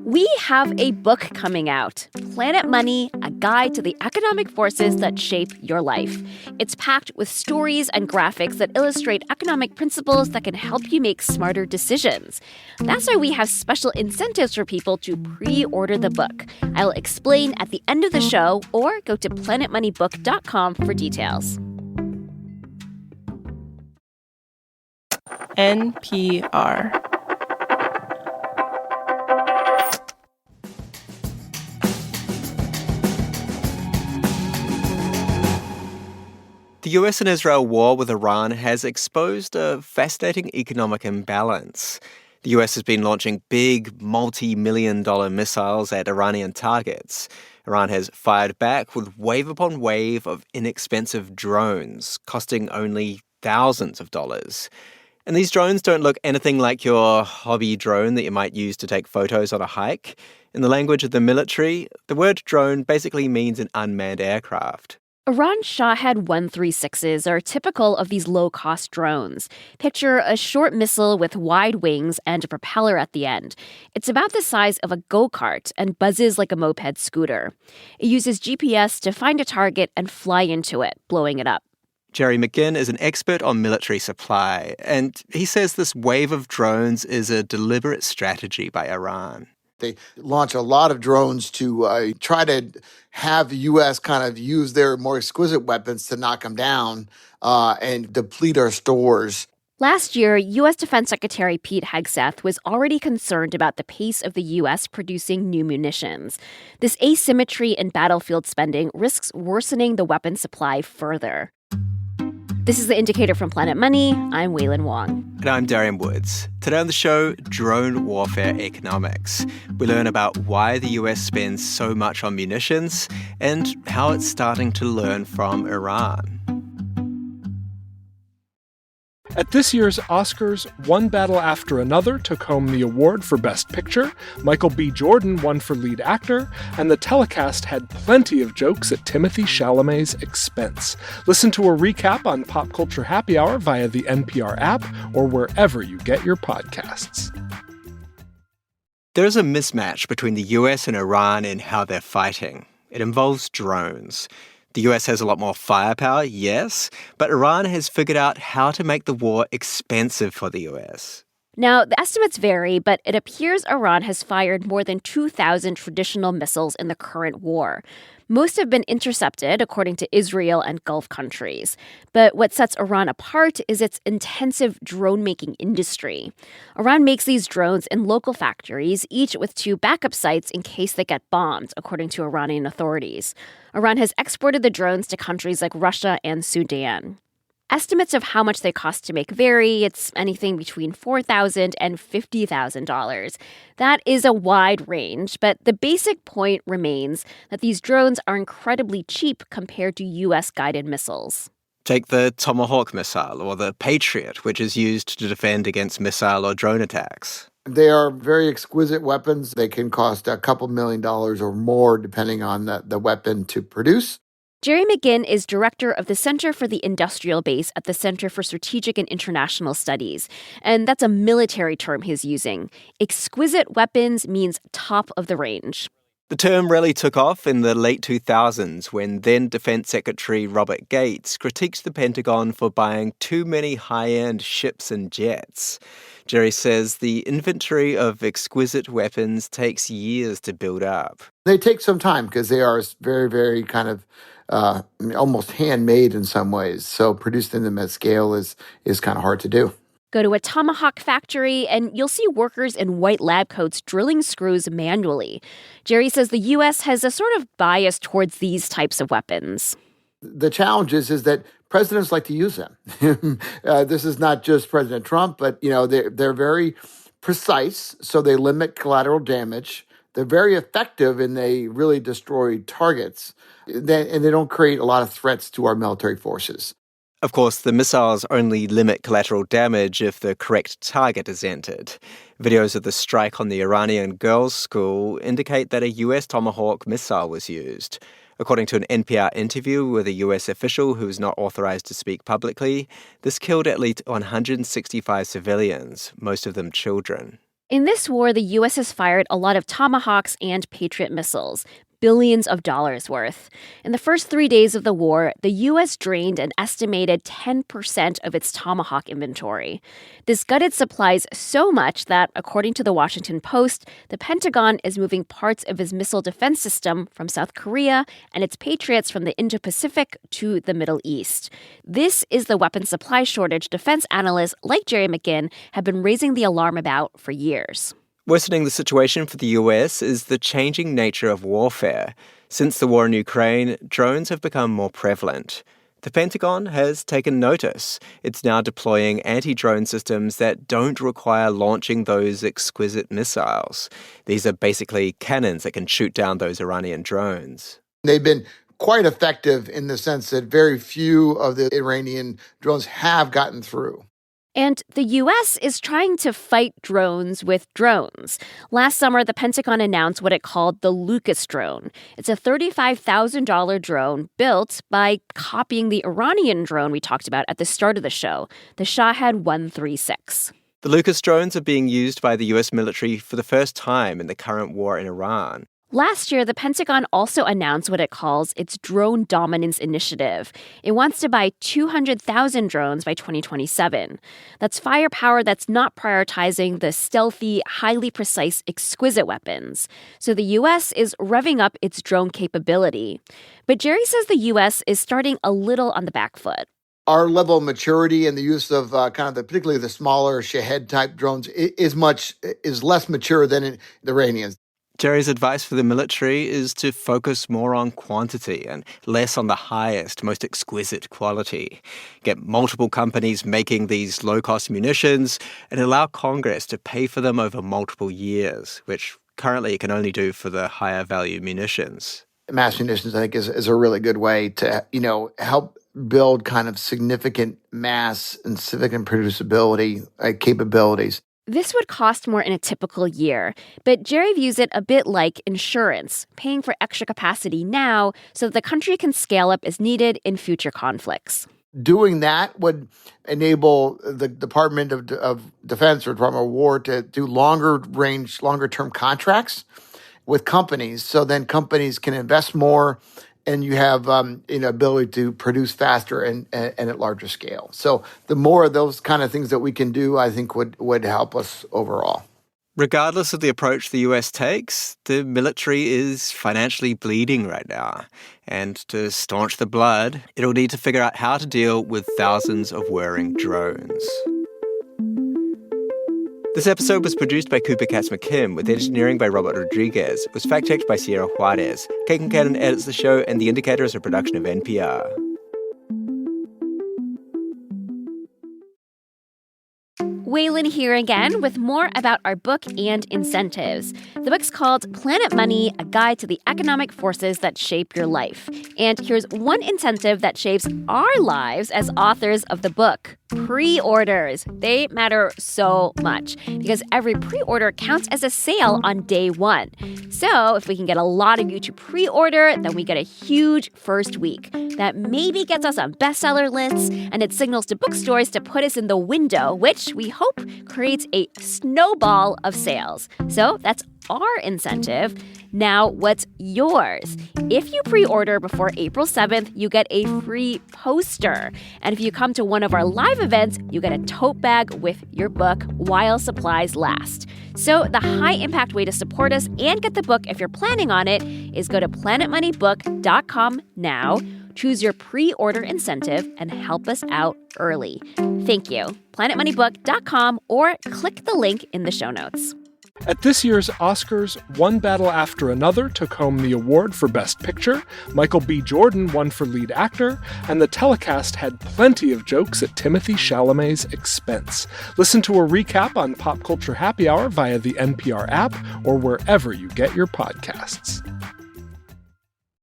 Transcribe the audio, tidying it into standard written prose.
We have a book coming out, Planet Money, a guide to the economic forces that shape your life. It's packed with stories and graphics that illustrate economic principles that can help you make smarter decisions. That's why we have special incentives for people to pre-order the book. I'll explain at the end of the show, or go to planetmoneybook.com for details. NPR. The US and Israel war with Iran has exposed a fascinating economic imbalance. The US has been launching big, multi-million-dollar missiles at Iranian targets. Iran has fired back with wave upon wave of inexpensive drones, costing only thousands of dollars. And these drones don't look anything like your hobby drone that you might use to take photos on a hike. In the language of the military, the word drone basically means an unmanned aircraft. Iran's Shahed 136s are typical of these low-cost drones. Picture a short missile with wide wings and a propeller at the end. It's about the size of a go-kart and buzzes like a moped scooter. It uses GPS to find a target and fly into it, blowing it up. Jerry McGinn is an expert on military supply, and he says this wave of drones is a deliberate strategy by Iran. They launch a lot of drones to try to have the U.S. kind of use their more exquisite weapons to knock them down and deplete our stores. Last year, U.S. Defense Secretary Pete Hegseth was already concerned about the pace of the U.S. producing new munitions. This asymmetry in battlefield spending risks worsening the weapons supply further. This is The Indicator from Planet Money. I'm Wailin Wong. And I'm Darian Woods. Today on the show, drone warfare economics. We learn about why the US spends so much on munitions and how it's starting to learn from Iran. At this year's Oscars, One Battle After Another took home the award for Best Picture, Michael B. Jordan won for Lead Actor, and the telecast had plenty of jokes at Timothée Chalamet's expense. Listen to a recap on Pop Culture Happy Hour via the NPR app or wherever you get your podcasts. There's a mismatch between the US and Iran in how they're fighting. It involves drones. The US has a lot more firepower, yes, but Iran has figured out how to make the war expensive for the US. Now, the estimates vary, but it appears Iran has fired more than 2,000 traditional missiles in the current war. Most have been intercepted, according to Israel and Gulf countries. But what sets Iran apart is its intensive drone-making industry. Iran makes these drones in local factories, each with 2 backup sites in case they get bombed, according to Iranian authorities. Iran has exported the drones to countries like Russia and Sudan. Estimates of how much they cost to make vary. It's anything between $4,000 and $50,000. That is a wide range, but the basic point remains that these drones are incredibly cheap compared to U.S.-guided missiles. Take the Tomahawk missile or the Patriot, which is used to defend against missile or drone attacks. They are very exquisite weapons. They can cost a couple $1 million or more, depending on the weapon to produce. Jerry McGinn is director of the Center for the Industrial Base at the Center for Strategic and International Studies. And that's a military term he's using. Exquisite weapons means top of the range. The term really took off in the late 2000s when then Defense Secretary Robert Gates critiqued the Pentagon for buying too many high-end ships and jets. Jerry says the inventory of exquisite weapons takes years to build up. They take some time because they are very, very kind of almost handmade in some ways. So producing them at scale is kind of hard to do. Go to a Tomahawk factory and you'll see workers in white lab coats drilling screws manually. Jerry says the U.S. has a sort of bias towards these types of weapons. The challenge is that presidents like to use them. This is not just President Trump, but they're very precise, so they limit collateral damage. They're very effective and they really destroy targets. And they don't create a lot of threats to our military forces. Of course, the missiles only limit collateral damage if the correct target is entered. Videos of the strike on the Iranian girls' school indicate that a US Tomahawk missile was used. According to an NPR interview with a US official who is not authorized to speak publicly, this killed at least 165 civilians, most of them children. In this war, the U.S. has fired a lot of Tomahawks and Patriot missiles, billions of dollars worth. In the first 3 days of the war, the U.S. drained an estimated 10% of its Tomahawk inventory. This gutted supplies so much that, according to the Washington Post, the Pentagon is moving parts of its missile defense system from South Korea and its Patriots from the Indo-Pacific to the Middle East. This is the weapons supply shortage defense analysts like Jerry McGinn have been raising the alarm about for years. Worsening the situation for the US is the changing nature of warfare. Since the war in Ukraine, drones have become more prevalent. The Pentagon has taken notice. It's now deploying anti-drone systems that don't require launching those Exquisite missiles. These are basically cannons that can shoot down those Iranian drones. They've been quite effective in the sense that very few of the Iranian drones have gotten through. And the U.S. is trying to fight drones with drones. Last summer, the Pentagon announced what it called the Lucas drone. It's a $35,000 drone built by copying the Iranian drone we talked about at the start of the show, the Shahed 136. The Lucas drones are being used by the US military for the first time in the current war in Iran. Last year, the Pentagon also announced what it calls its Drone Dominance Initiative. It wants to buy 200,000 drones by 2027. That's firepower that's not prioritizing the stealthy, highly precise, exquisite weapons. So the U.S. is revving up its drone capability. But Jerry says the U.S. is starting a little on the back foot. Our level of maturity and the use of particularly the smaller Shahed type drones is less mature than the Iranians. Jerry's advice for the military is to focus more on quantity and less on the highest, most exquisite quality. Get multiple companies making these low-cost munitions and allow Congress to pay for them over multiple years, which currently it can only do for the higher value munitions. Mass munitions, I think, is a really good way to, help build kind of significant mass and significant producibility capabilities. This would cost more in a typical year, but Jerry views it a bit like insurance, paying for extra capacity now so that the country can scale up as needed in future conflicts. Doing that would enable the Department of Defense or Department of War to do longer-range, longer-term contracts with companies, so then companies can invest more and you have ability to produce faster and at larger scale. So the more of those kind of things that we can do, I think would help us overall. Regardless of the approach the US takes, the military is financially bleeding right now. And to staunch the blood, it'll need to figure out how to deal with thousands of whirring drones. This episode was produced by Cooper Katz-McKim with engineering by Robert Rodriguez. It was fact-checked by Sierra Juarez. Kate Concannon edits the show, and The Indicator is a production of NPR. Waylon here again with more about our book and incentives. The book's called Planet Money, A Guide to the Economic Forces That Shape Your Life. And here's one incentive that shapes our lives as authors of the book. Pre-orders. They matter so much because every pre-order counts as a sale on day one. So if we can get a lot of you to pre-order, then we get a huge first week. That maybe gets us on bestseller lists, and it signals to bookstores to put us in the window, which we hope creates a snowball of sales. So that's our incentive. Now, what's yours? If you pre-order before April 7th, you get a free poster. And if you come to one of our live events, you get a tote bag with your book while supplies last. So the high-impact way to support us and get the book if you're planning on it is go to planetmoneybook.com now, choose your pre-order incentive, and help us out early. Thank you. planetmoneybook.com or click the link in the show notes. At this year's Oscars, One Battle After Another took home the award for Best Picture, Michael B. Jordan won for Lead Actor, and the telecast had plenty of jokes at Timothée Chalamet's expense. Listen to a recap on Pop Culture Happy Hour via the NPR app or wherever you get your podcasts.